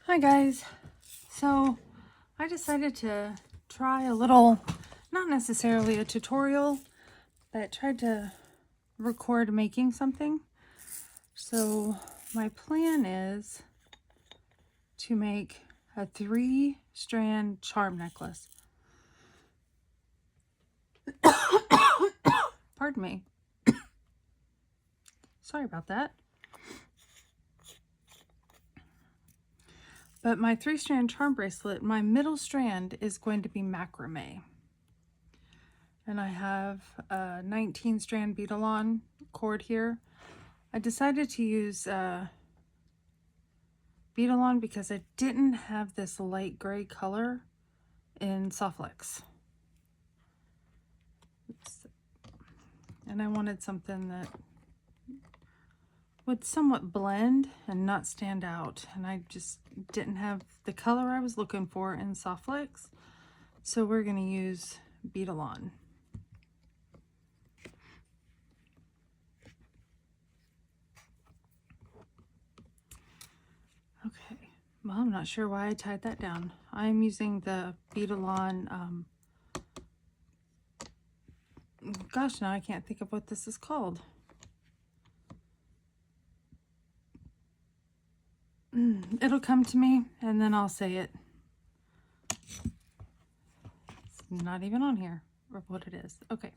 Hi guys. So I decided to try a little, not necessarily a tutorial, but tried to record making something. So my plan is to make a 3-strand charm necklace. Pardon me. Sorry about that. But my 3-strand charm bracelet, my middle strand is going to be macrame. And I have a 19-strand bead-along cord here. I decided to use bead-along because I didn't have this light gray color in Softflex. And I wanted something that would somewhat blend and not stand out. And I just didn't have the color I was looking for in Softflex. So we're going to use bead-along. Okay, well, I'm not sure why I tied that down. I'm using the bead-along, gosh, now I can't think of what this is called. It'll come to me and then I'll say it. It's not even on here or what it is. Okay,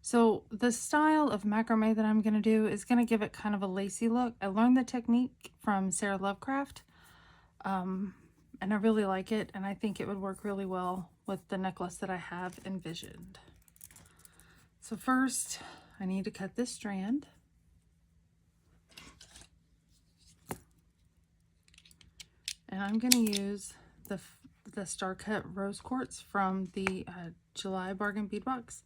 so the style of macrame that I'm going to do is going to give it kind of a lacy look. I learned the technique from Sarah Lovecraft, and I really like it, and I think it would work really well with the necklace that I have envisioned. So first, I need to cut this strand. And I'm going to use the Star Cut Rose Quartz from the July Bargain Bead Box.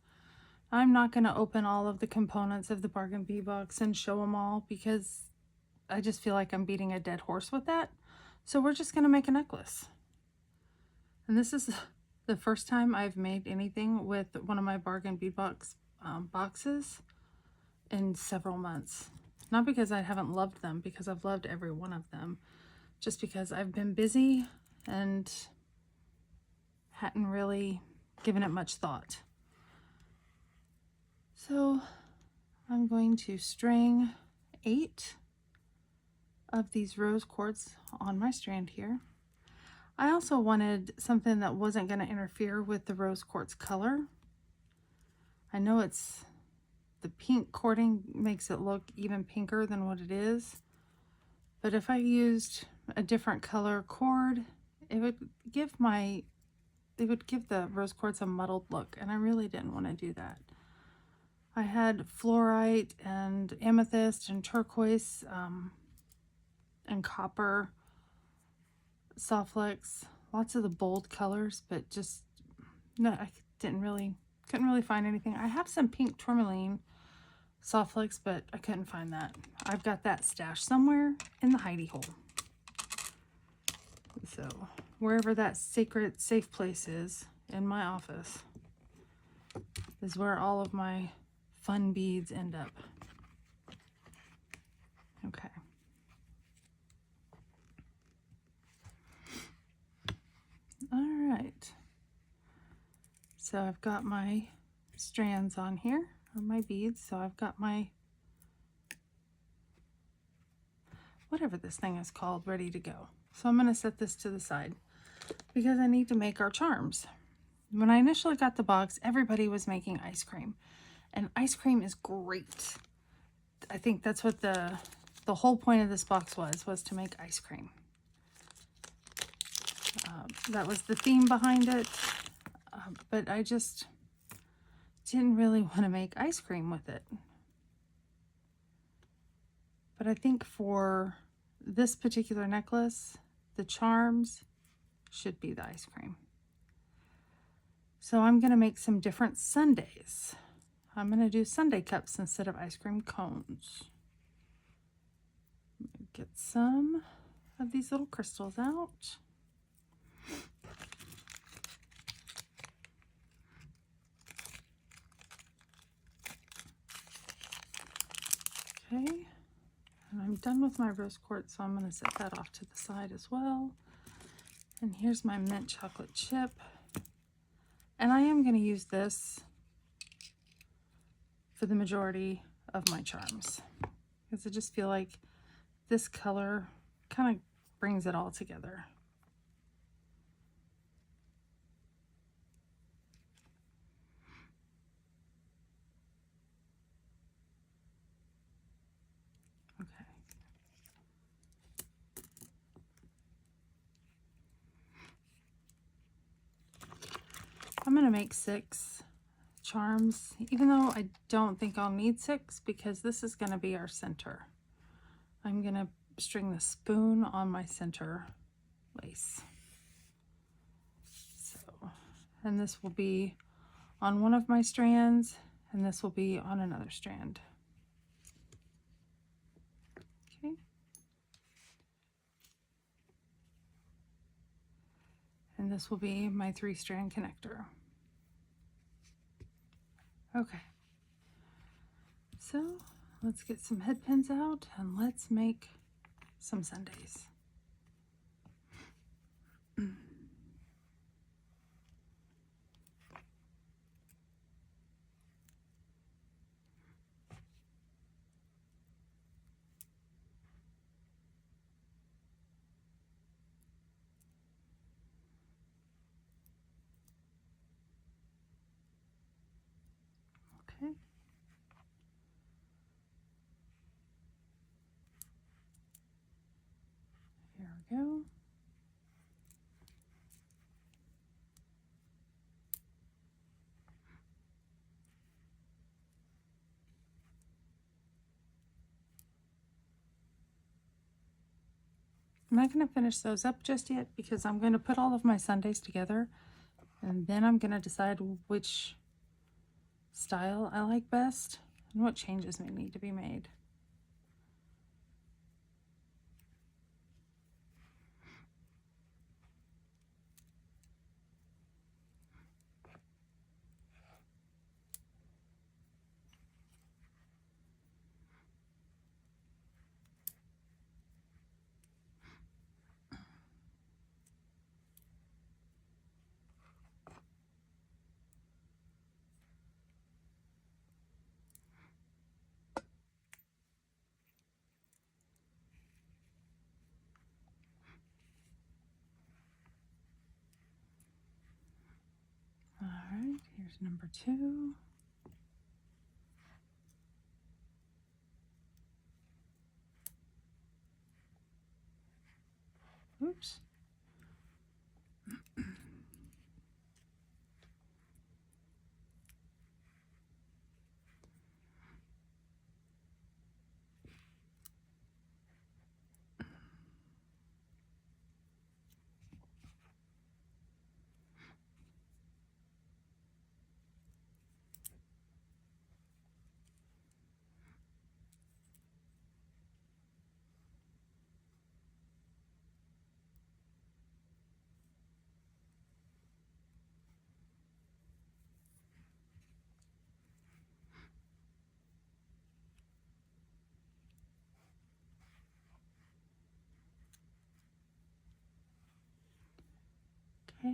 I'm not going to open all of the components of the Bargain Bead Box and show them all because I just feel like I'm beating a dead horse with that. So we're just going to make a necklace. And this is the first time I've made anything with one of my Bargain Bead Box boxes in several months. Not because I haven't loved them, because I've loved every one of them. Just because I've been busy and hadn't really given it much thought. So I'm going to string 8 of these rose quartz on my strand here. I also wanted something that wasn't going to interfere with the rose quartz color. I know it's the pink cording makes it look even pinker than what it is, but if I used a different color cord, it would give the rose quartz a muddled look, and I really didn't want to do that. I had fluorite and amethyst and turquoise and copper, Softflex, lots of the bold colors, but just no, I couldn't really find anything. I have some pink tourmaline Softflex, but I couldn't find that. I've got that stashed somewhere in the hidey hole. So wherever that sacred safe place is in my office is where all of my fun beads end up. Okay. All right. So I've got my strands on here, or my beads. So I've got my, whatever this thing is called, ready to go. So I'm going to set this to the side because I need to make our charms. When I initially got the box, everybody was making ice cream, and ice cream is great. I think that's what the whole point of this box was to make ice cream. That was the theme behind it, but I just didn't really want to make ice cream with it. But I think for this particular necklace, the charms should be the ice cream. So I'm going to make some different sundaes. I'm going to do sundae cups instead of ice cream cones. Get some of these little crystals out. Okay, And I'm done with my rose quartz, so I'm going to set that off to the side as well. And here's my mint chocolate chip. And I am going to use this for the majority of my charms, because I just feel like this color kind of brings it all together. Okay. I'm going to make 6 charms, even though I don't think I'll need 6, because this is going to be our center. I'm going to string the spoon on my center lace. So, and this will be on one of my strands, and this will be on another strand. Okay. And this will be my 3-strand connector. Okay. So let's get some head pins out and let's make some sundaes. Okay. Here we go. I'm not going to finish those up just yet because I'm going to put all of my sundaes together, and then I'm going to decide which style I like best and what changes may need to be made. All right, here's number 2. Oops. Okay.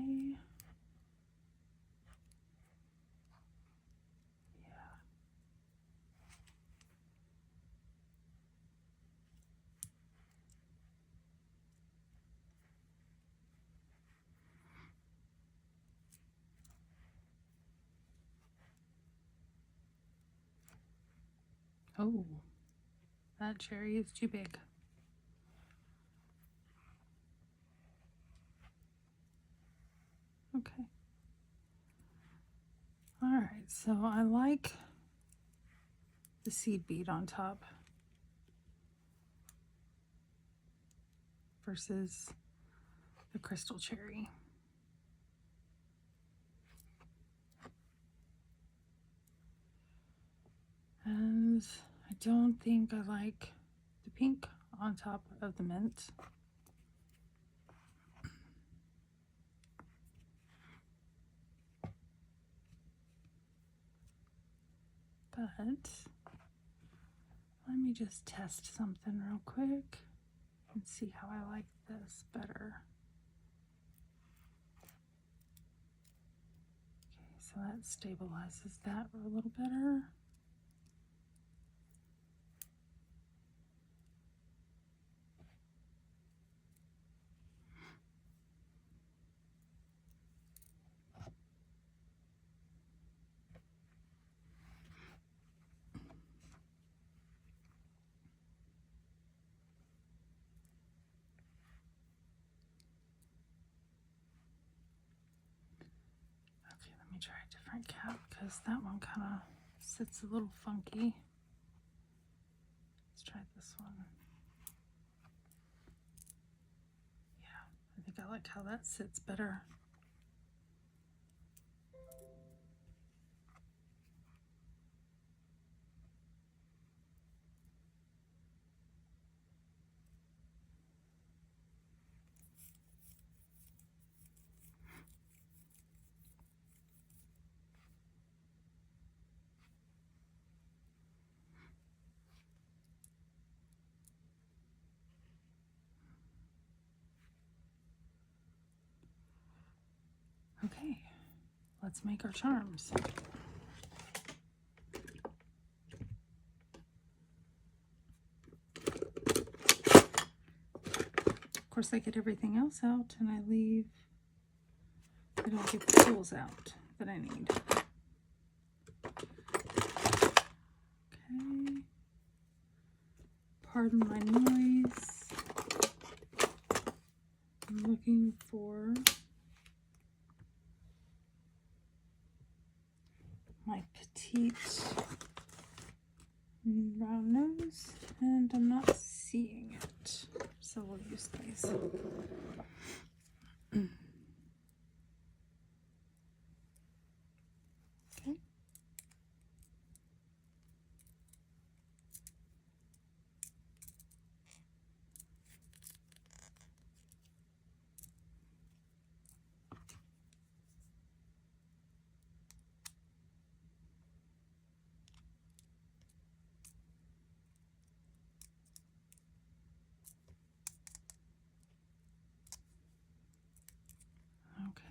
Oh, that cherry is too big. Okay. All right, so I like the seed bead on top versus the crystal cherry. And I don't think I like the pink on top of the mint. But I me just test something real quick and see how I like this better. Okay, so that stabilizes that a little better. Okay, let me try a different cap because that one kind of sits a little funky. Let's try this one. Yeah, I think I like how that sits better. Okay, let's make our charms. Of course, I get everything else out and I don't get the tools out that I need. Okay. Pardon my noise. I'm looking for my petite round nose, and I'm not seeing it, so we'll use these. Okay.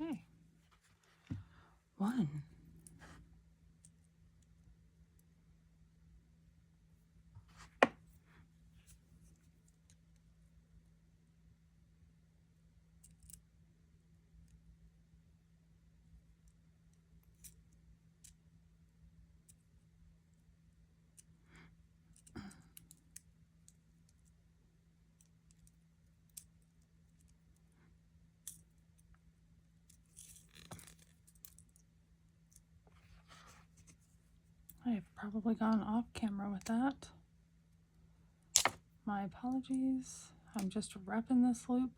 Okay. One. I have probably gone off camera with that. My apologies. I'm just wrapping this loop.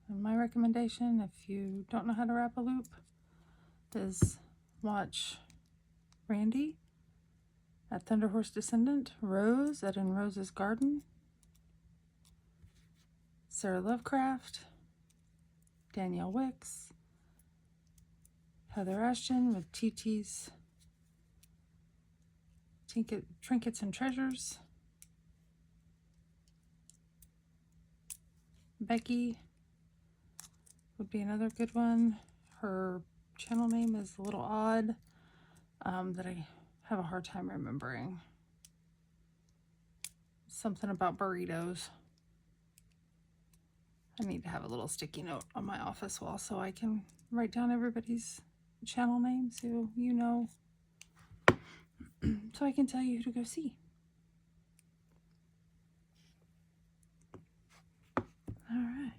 And my recommendation, if you don't know how to wrap a loop, is watch Randy at Thunder Horse Descendant, Rose at In Rose's Garden, Sarah Lovecraft, Danielle Wicks, Heather Ashton with TT's Trinkets and Treasures, Becky would be another good one. Her channel name is a little odd, that I have a hard time remembering. Something about burritos. I need to have a little sticky note on my office wall so I can write down everybody's channel name so you know, so I can tell you who to go see. All right.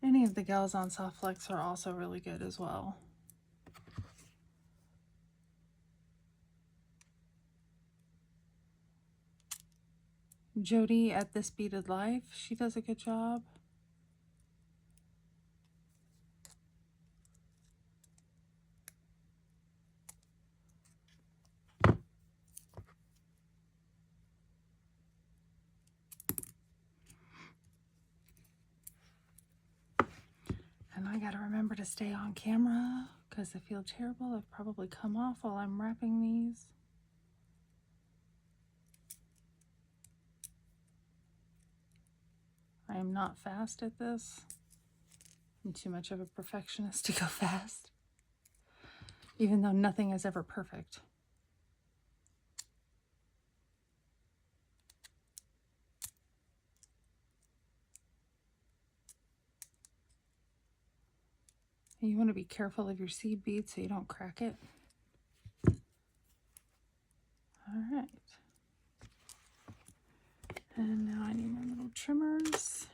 Any of the gals on Soft Flex are also really good as well. Jody at This Beaded Life, she does a good job. And I gotta remember to stay on camera because I feel terrible. I've probably come off while I'm wrapping these. I am not fast at this. I'm too much of a perfectionist to go fast, even though nothing is ever perfect. And you want to be careful of your seed bead so you don't crack it. All right. And now I need my little trimmers.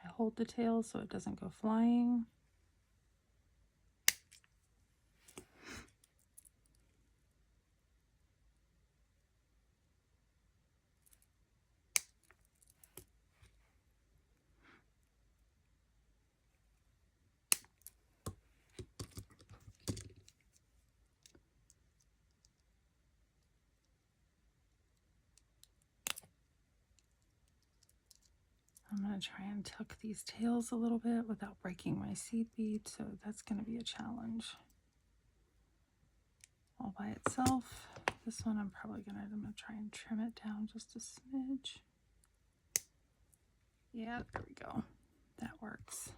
I hold the tail so it doesn't go flying. I'm going to try and tuck these tails a little bit without breaking my seed bead, so that's going to be a challenge all by itself. This one I'm going to try and trim it down just a smidge. Yeah, there we go. That works.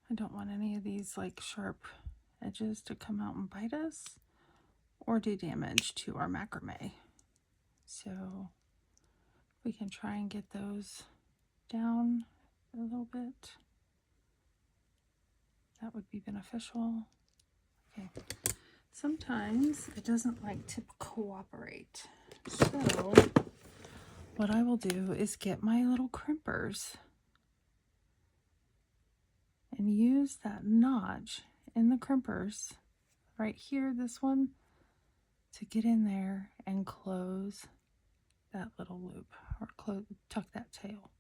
I don't want any of these like sharp edges to come out and bite us or do damage to our macrame. So we can try and get those down a little bit. That would be beneficial. Okay. Sometimes it doesn't like to cooperate. So what I will do is get my little crimpers and use that notch in the crimpers right here, this one, to get in there and close that little loop or tuck that tail.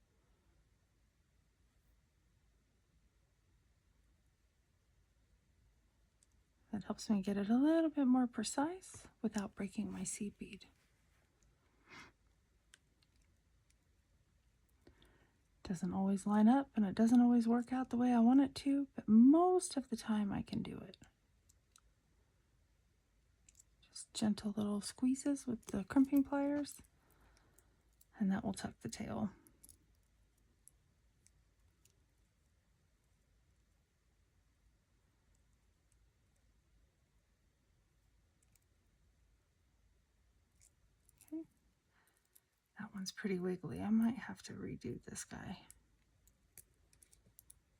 That helps me get it a little bit more precise without breaking my seed bead. Doesn't always line up and it doesn't always work out the way I want it to, but most of the time I can do it. Just gentle little squeezes with the crimping pliers, and that will tuck the tail. Okay. That one's pretty wiggly. I might have to redo this guy,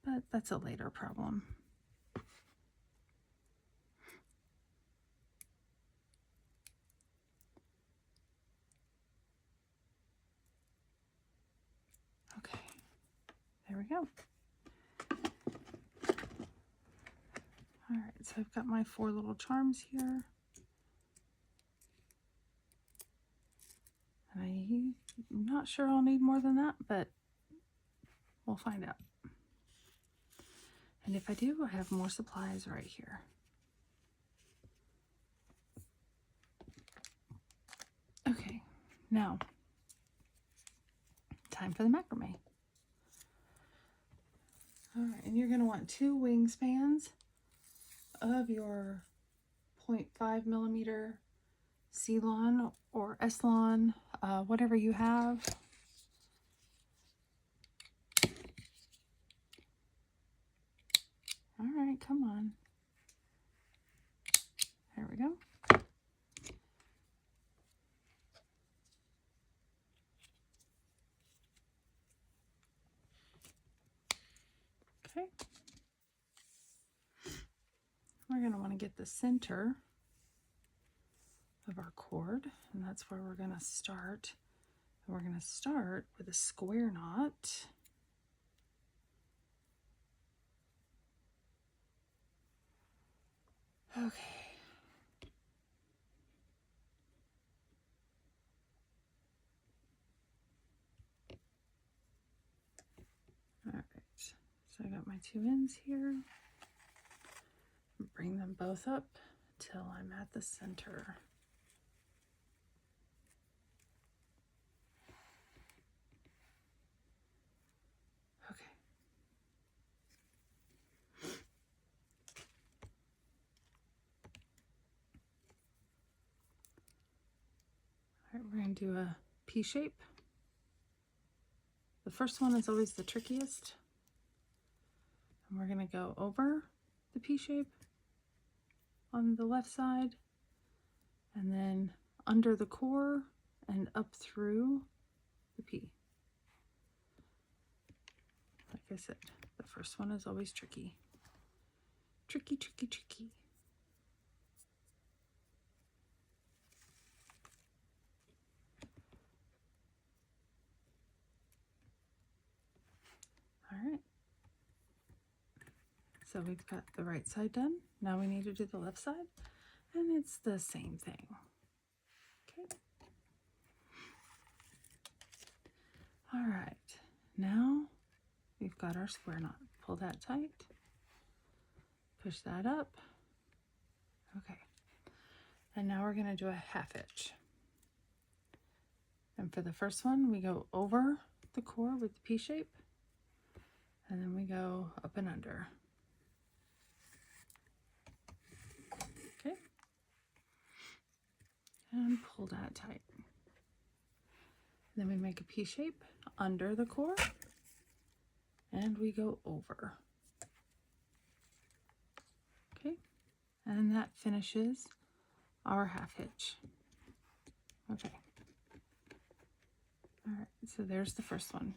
but that's a later problem. Okay, there we go. All right, so I've got my 4 little charms here. I'm not sure I'll need more than that, but we'll find out. And if I do, I have more supplies right here. Okay, now, time for the macrame. All right, and you're going to want 2 wingspans of your 0.5 millimeter Ceylon or Eslon, whatever you have. All right, come on. There we go. Okay. We're going to want to get the center of our cord, and that's where we're going to start. And we're going to start with a square knot. Okay. All right. So I got my two ends here. Bring them both up till I'm at the center. Okay. All right, we're going to do a P shape. The first one is always the trickiest. And we're going to go over the P shape on the left side, and then under the core and up through the P. Like I said, the first one is always tricky. Tricky, tricky, tricky. All right. So we've got the right side done. Now we need to do the left side, and it's the same thing. Okay. All right. Now we've got our square knot. Pull that tight. Push that up. Okay. And now we're going to do a half hitch. And for the first one, we go over the core with the P shape, and then we go up and under. Okay. And pull that tight. Then we make a P shape under the core, and we go over. Okay. And that finishes our half hitch. Okay. All right, so there's the first one.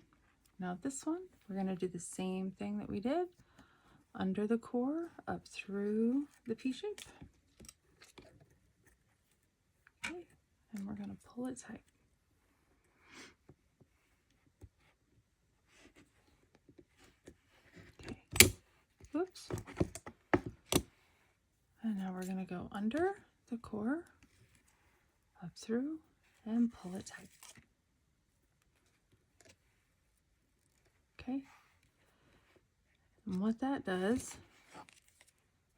Now this one, we're going to do the same thing that we did. Under the core, up through the P shape. Okay, and we're going to pull it tight. Okay, oops. And now we're going to go under the core, up through, and pull it tight. Okay, and what that does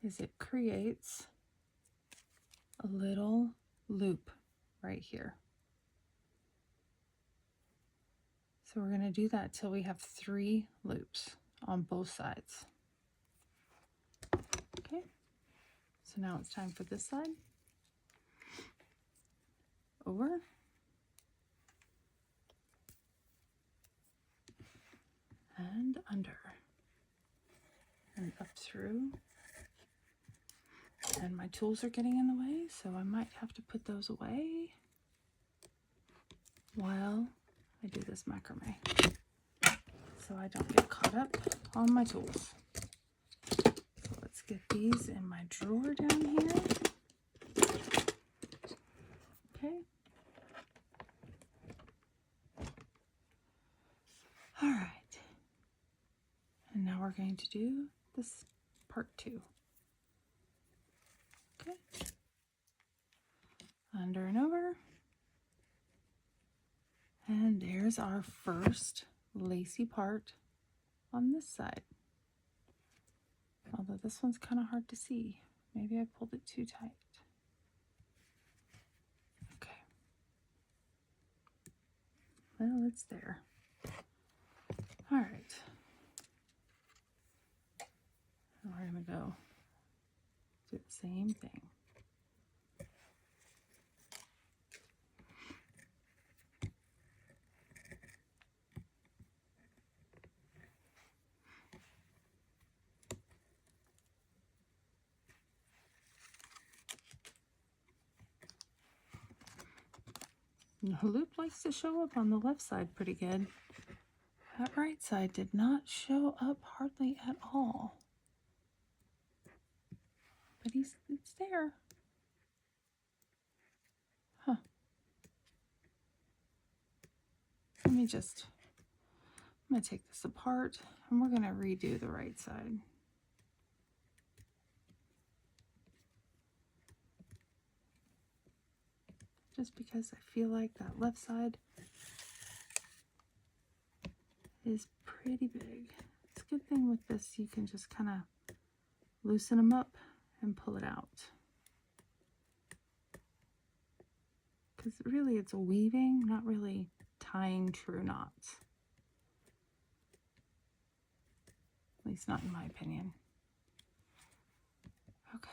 is it creates a little loop right here. So we're going to do that till we have 3 loops on both sides. Okay, so now it's time for this side. Over. And under. And up through. And my tools are getting in the way, so I might have to put those away while I do this macrame, so I don't get caught up on my tools. So let's get these in my drawer down here. Okay. All right. And now we're going to do this part 2. Okay. Under and over. And there's our first lacy part on this side. Although this one's kind of hard to see. Maybe I pulled it too tight. Okay. Well, it's there. All right. And we're going to go do the same thing. And the loop likes to show up on the left side pretty good. That right side did not show up hardly at all. But it's there. Huh. I'm going to take this apart and we're going to redo the right side. just because I feel like that left side is pretty big. It's a good thing with this, you can just kind of loosen them up and pull it out. Because really it's weaving, not really tying true knots. At least not in my opinion. Okay.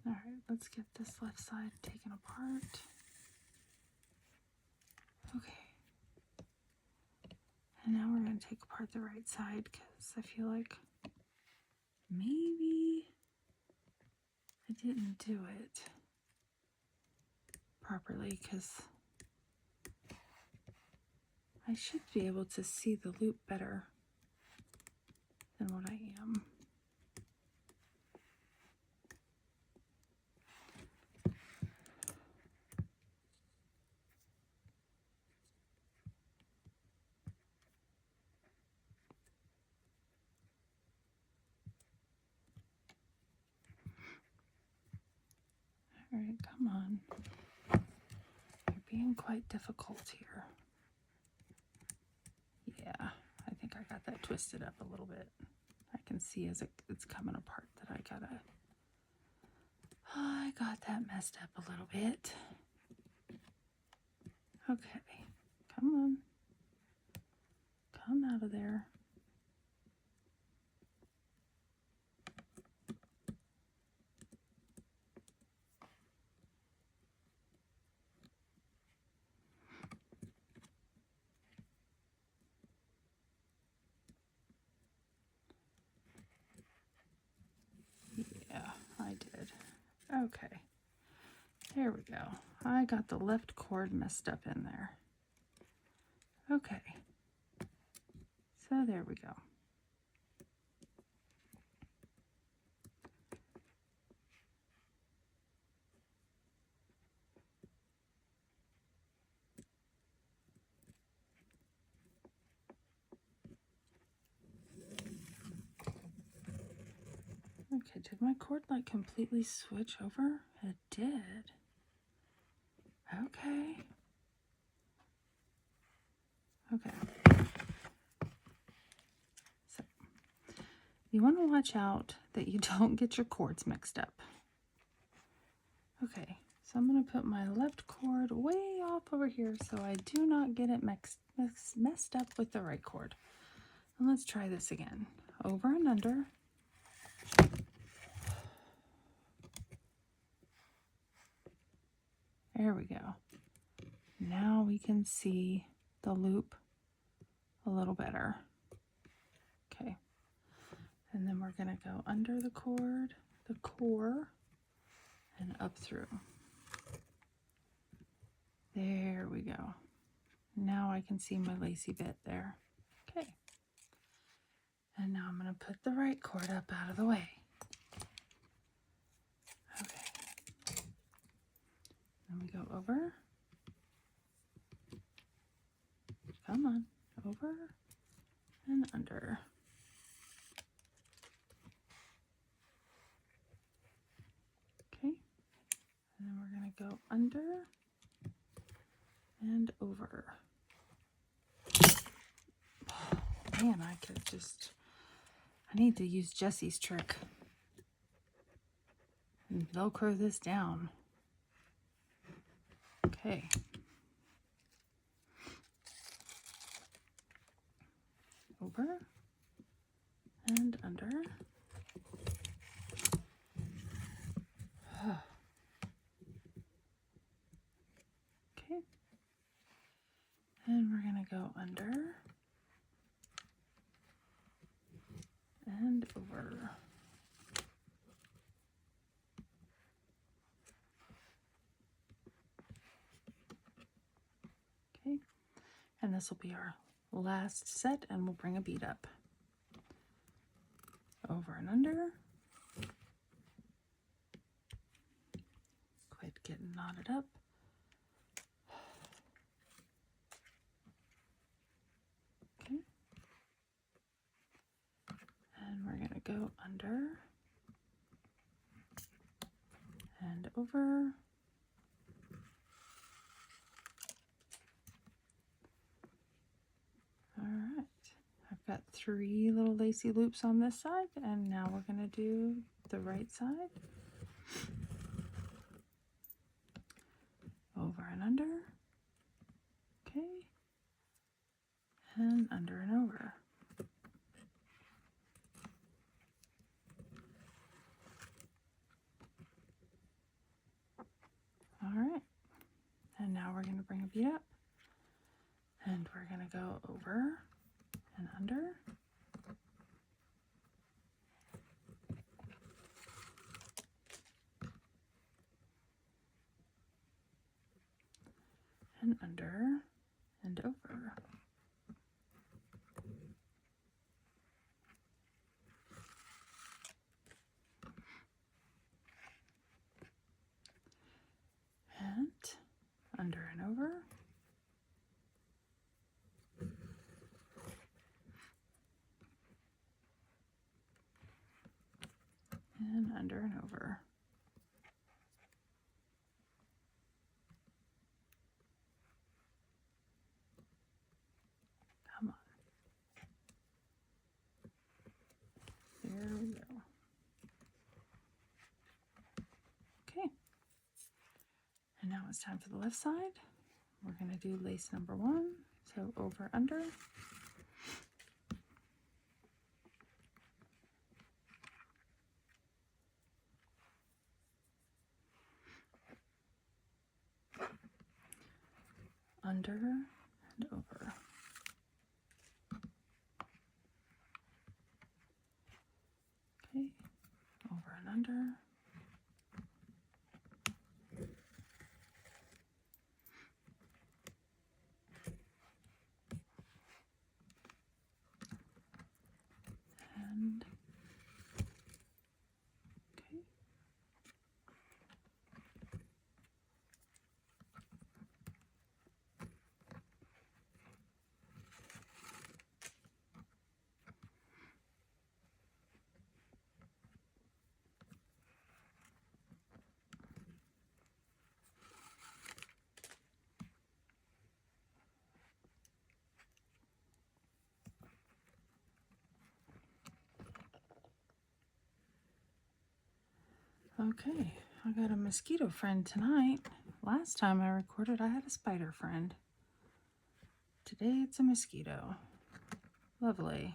All right, let's get this left side taken apart. Okay. And now we're going to take apart the right side because I feel like maybe I didn't do it properly, because I should be able to see the loop better than what I am. All right, come on. You're being quite difficult here. Yeah, I think I got that twisted up a little bit. I can see as it's coming apart that I got that messed up a little bit. Okay, come on. Come out of there. Yeah, I did. Okay. There we go. I got the left cord messed up in there. Okay. So there we go. Okay, did my cord like completely switch over? It did. Okay. Okay. So you want to watch out that you don't get your cords mixed up. Okay, so I'm going to put my left cord way off over here so I do not get it messed up with the right cord. And let's try this again. Over and under. There we go. Now we can see the loop a little better. Okay. And then we're going to go under the cord, the core, and up through. There we go. Now I can see my lacy bit there. Okay. And now I'm going to put the right cord up out of the way. Okay. Then we go over. Come on. Over and under. Okay. And then we're going to go under and over. Oh, man, I need to use Jessie's trick and Velcro this down. Okay. Over and under. Okay. And we're going to go under and over. Okay. And this will be our last set, and we'll bring a bead up. Over and under. Quit getting knotted up. Okay. And we're going to go under and over. All right, I've got 3 little lacy loops on this side, and now we're going to do the right side. Over and under. Okay. And under and over. All right. And now we're going to bring a bead up. And we're going to go over and under. And under and over. And under and over. And under and over. Come on. There we go. Okay. And now it's time for the left side. We're going to do lace number 1. So over, under. Under and over. Okay, over and under. And okay. Okay, I got a mosquito friend tonight. Last time I recorded, I had a spider friend. Today it's a mosquito. Lovely.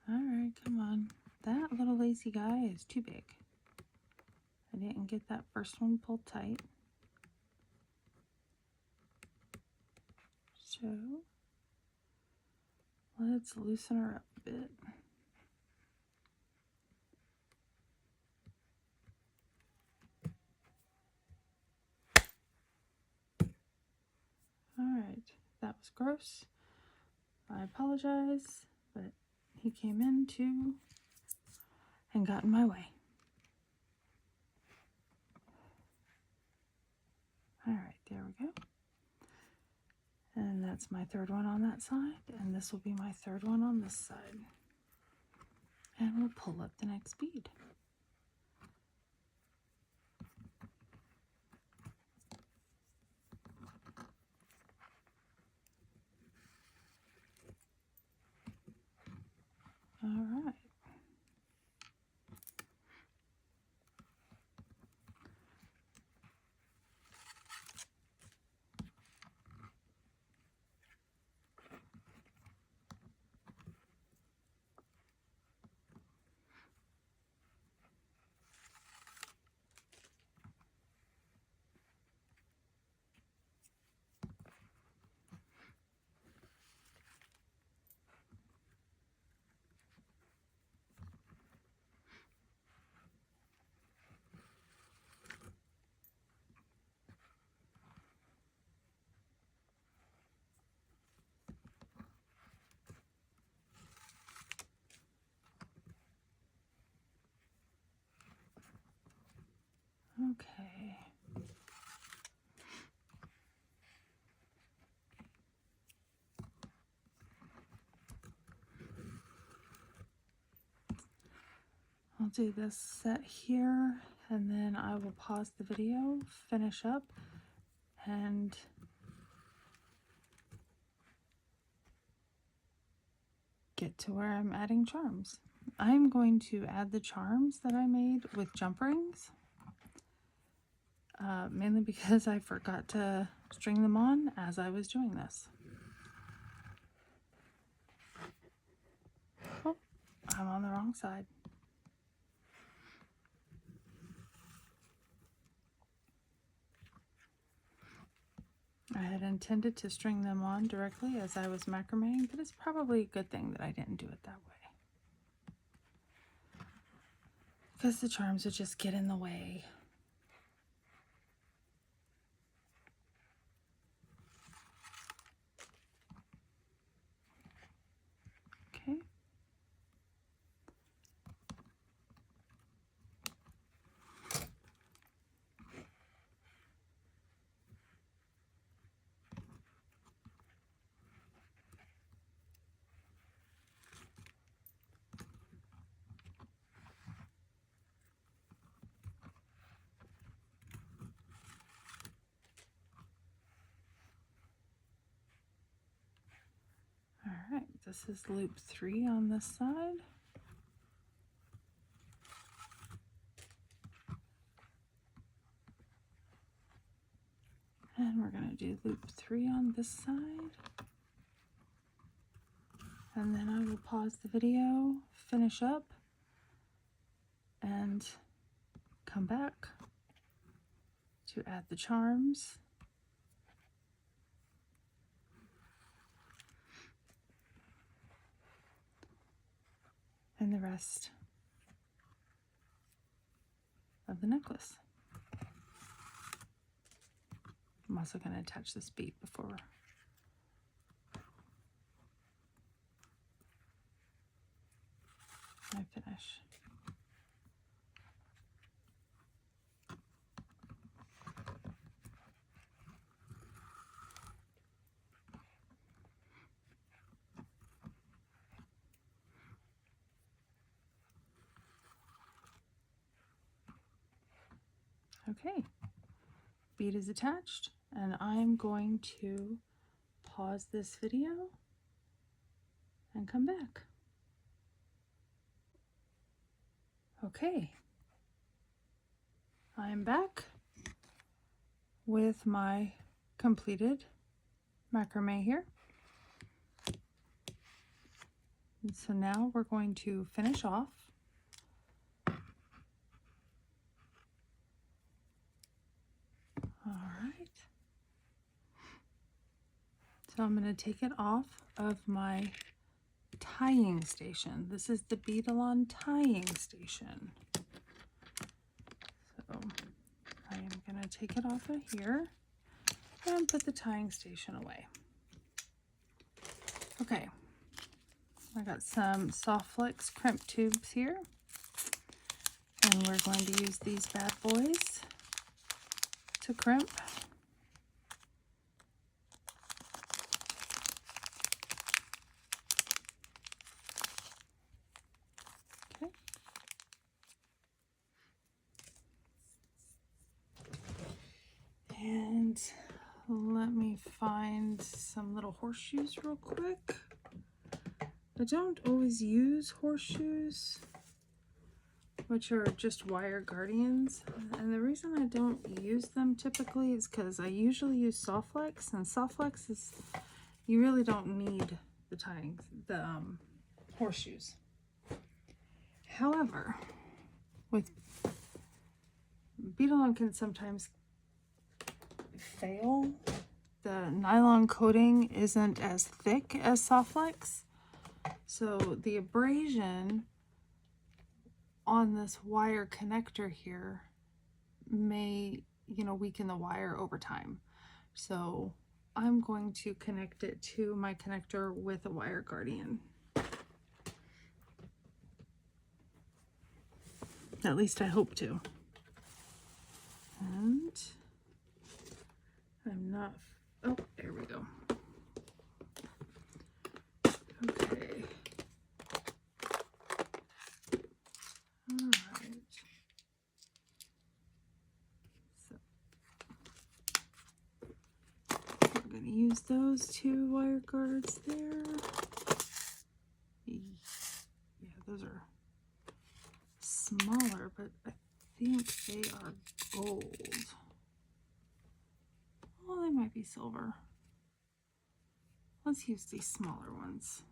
All right, come on. That little lacy guy is too big. I didn't get that first one pulled tight. So let's loosen her up a bit. All right, that was gross. I apologize, but he came in too and got in my way. All right, there we go. And that's my third one on that side, and this will be my third one on this side. And we'll pull up the next bead. All right. Okay. I'll do this set here, and then I will pause the video, finish up, and get to where I'm adding charms. I'm going to add the charms that I made with jump rings, mainly because I forgot to string them on as I was doing this. Oh, I'm on the wrong side. I had intended to string them on directly as I was macrameing, but it's probably a good thing that I didn't do it that way, because the charms would just get in the way. Okay. All right, this is loop 3 on this side. And we're going to do loop 3 on this side. And then I will pause the video, finish up, and come back to add the charms. And the rest of the necklace. I'm also going to attach this bead before I finish. Okay, bead is attached, and I'm going to pause this video and come back. Okay, I'm back with my completed macrame here. And so now we're going to finish off. All right. So I'm going to take it off of my tying station. This is the Bead-A-Long tying station. So I am going to take it off of here and put the tying station away. Okay, I got some Soft Flex crimp tubes here, and we're going to use these bad boys to crimp. Okay. And let me find some little horseshoes real quick. I don't always use horseshoes, which are just wire guardians, and the reason I don't use them typically is because I usually use Soft Flex, and Soft Flex is, you really don't need the horseshoes. However, with Bead-A-Long can sometimes fail. The nylon coating isn't as thick as Soft Flex, so the abrasion on this wire connector here may, weaken the wire over time. So I'm going to connect it to my connector with a wire guardian. At least I hope to. And I'm not, oh, there we go. Okay. All right. So we're going to use those 2 wire guards there. Yeah, those are smaller, but I think they are gold. Oh, they might be silver. Let's use these smaller ones.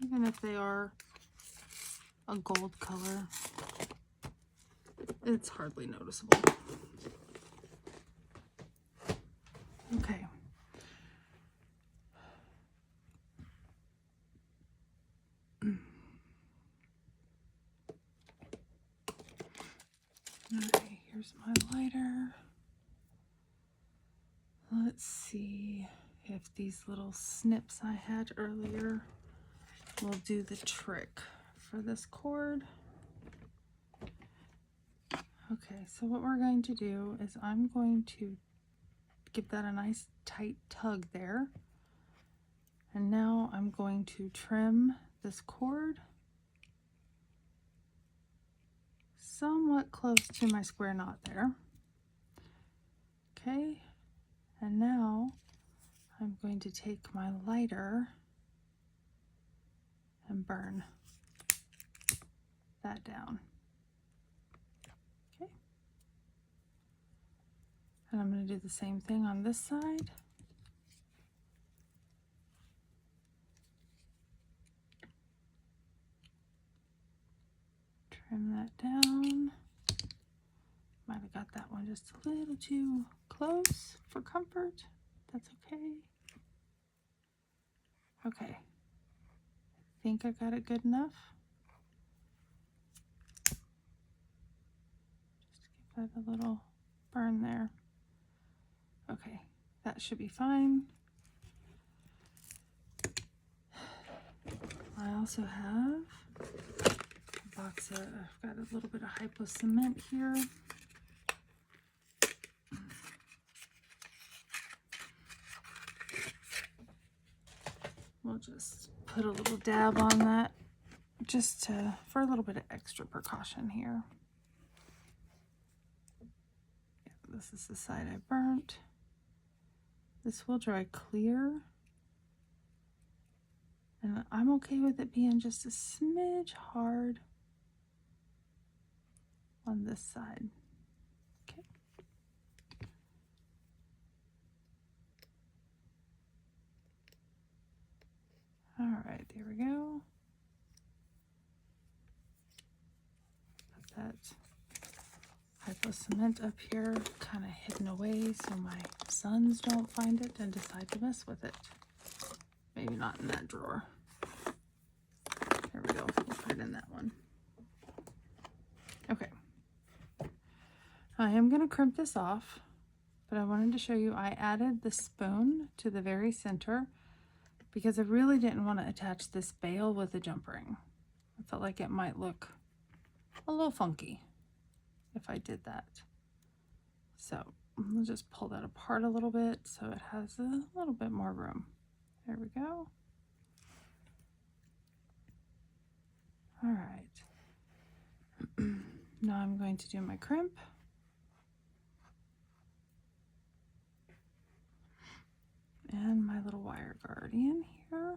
Even if they are a gold color, it's hardly noticeable. Okay. Okay, here's my lighter. Let's see if these little snips I had earlier will do the trick for this cord. Okay, so what we're going to do is I'm going to give that a nice tight tug there. And now I'm going to trim this cord somewhat close to my square knot there. Okay, and now I'm going to take my lighter and burn that down. Okay, and I'm going to do the same thing on this side. Trim that down. Might have got that one just a little too close for comfort. That's okay. Okay, I think I got it good enough. Just give that a little burn there. Okay, that should be fine. I also have a box of, I've got a little bit of hypo cement here. We'll just put a little dab on that just to, for a little bit of extra precaution here. Yeah, this is the side I burnt. This will dry clear. And I'm okay with it being just a smidge hard on this side. Okay. All right, there we go. Put that hypo cement up here, kind of hidden away so my sons don't find it and decide to mess with it. Maybe not in that drawer. There we go. We'll put it in that one. Okay. I am going to crimp this off, but I wanted to show you I added the spoon to the very center because I really didn't want to attach this bail with a jump ring. I felt like it might look a little funky if I did that. So we'll just pull that apart a little bit so it has a little bit more room. There we go. All right. Now I'm going to do my crimp. And my little wire guardian here.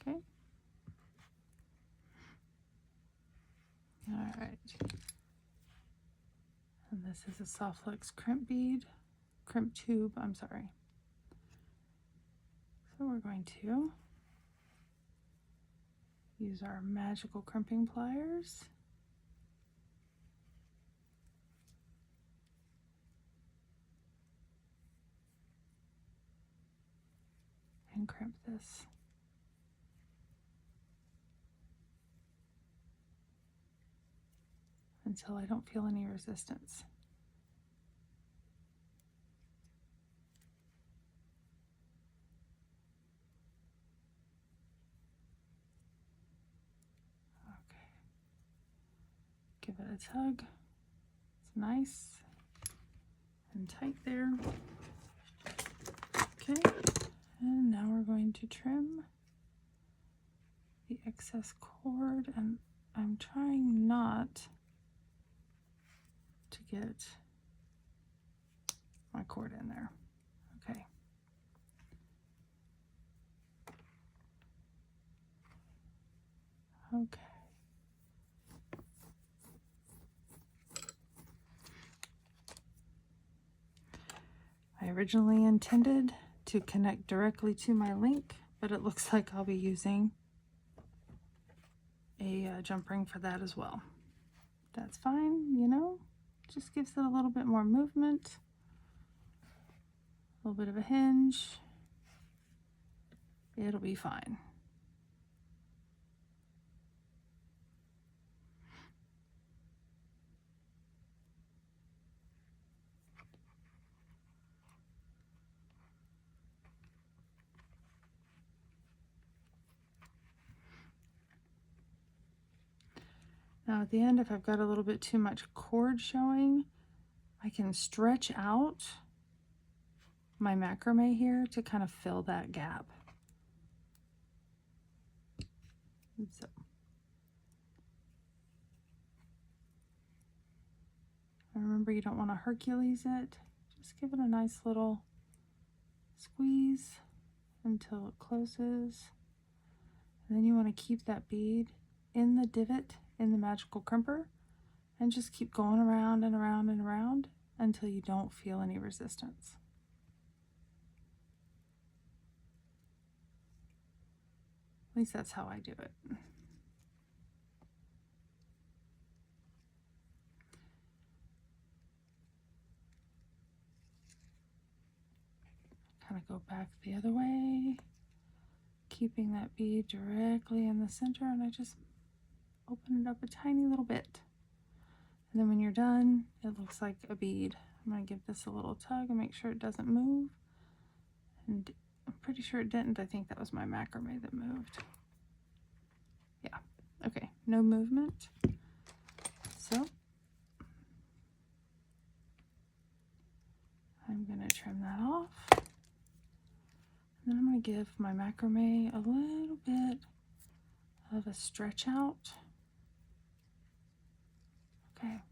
Okay. All right. And this is a soft flex crimp bead, crimp tube, I'm sorry. So we're going to use our magical crimping pliers and crimp this. Until I don't feel any resistance. Give it a tug. It's nice and tight there. Okay, and now we're going to trim the excess cord, and I'm trying not to get my cord in there. Okay. Okay. I originally intended to connect directly to my link, but it looks like I'll be using a jump ring for that as well. That's fine, you know, just gives it a little bit more movement, a little bit of a hinge. It'll be fine. Now at the end, if I've got a little bit too much cord showing, I can stretch out my macrame here to kind of fill that gap. So, remember, you don't want to Hercules it. Just give it a nice little squeeze until it closes. And then you want to keep that bead in the divot in the magical crimper and just keep going around and around and around until you don't feel any resistance. At least that's how I do it. Kind of go back the other way, keeping that bead directly in the center, and I just open it up a tiny little bit. And then when you're done, it looks like a bead. I'm going to give this a little tug and make sure it doesn't move. And I'm pretty sure it didn't. I think that was my macrame that moved. Yeah, okay, no movement. So I'm going to trim that off. And then I'm going to give my macrame a little bit of a stretch out. Okay.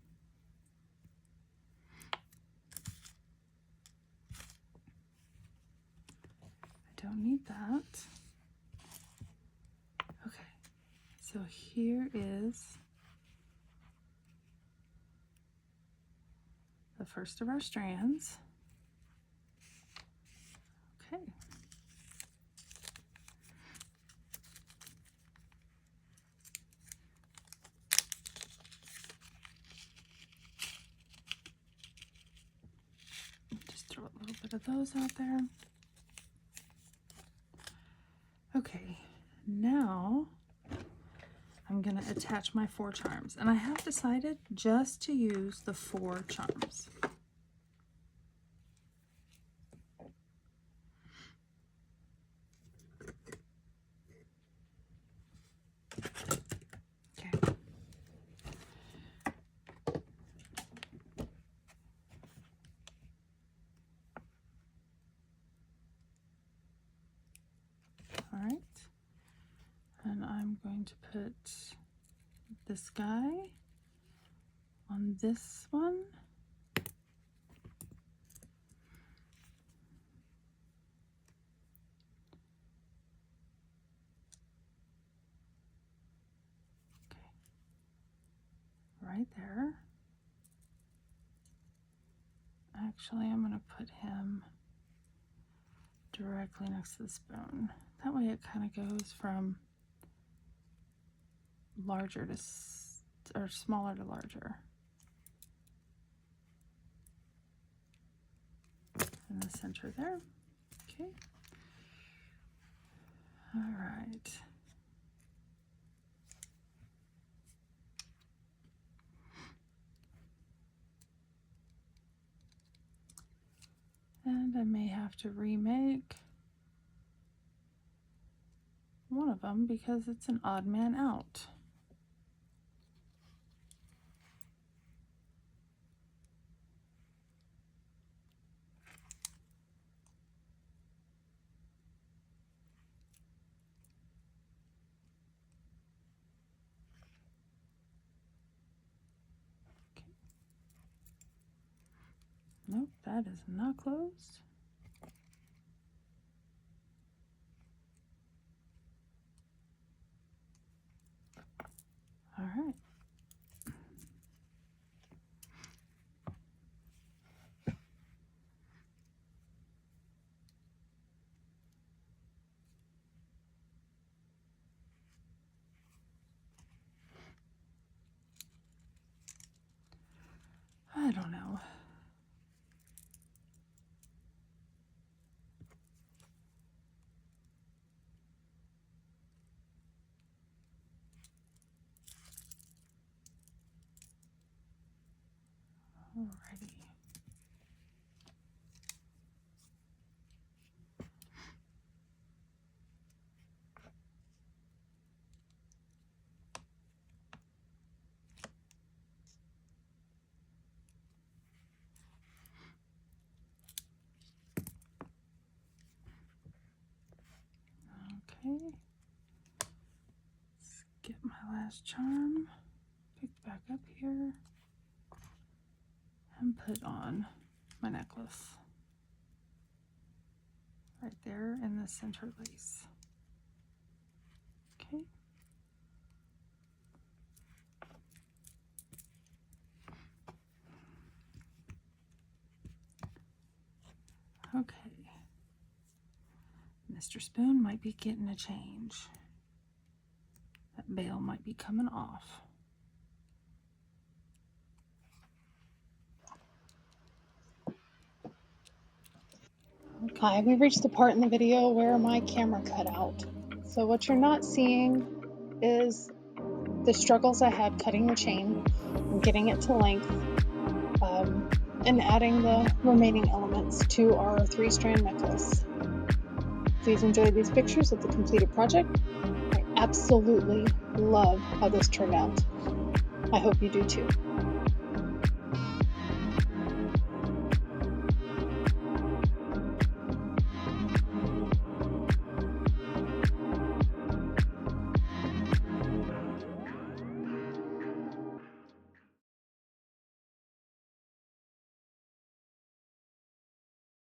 I don't need that. Okay. So here is the first of our strands. Okay. Just throw a little bit of those out there. Okay, now I'm going to attach my 4 charms, and I have decided just to use the 4 charms. Okay. All right, and I'm going to put this guy on this one. Okay, right there. Actually, I'm going to put him directly next to the spoon. That way it kind of goes from larger to, or smaller to larger. In the center there. Okay. All right. And I may have to remake one of them because it's an odd man out. Nope, that is not closed. All right. I don't know. Alrighty. Okay. Let's get my last charm. Pick back up here and put on my necklace right there in the center lace. Okay. Okay. Mr. Spoon might be getting a change. That bail might be coming off. Okay. Hi, we've reached the part in the video where my camera cut out. So what you're not seeing is the struggles I had cutting the chain and getting it to length, and adding the remaining elements to our 3-strand necklace. Please enjoy these pictures of the completed project. I absolutely love how this turned out. I hope you do too.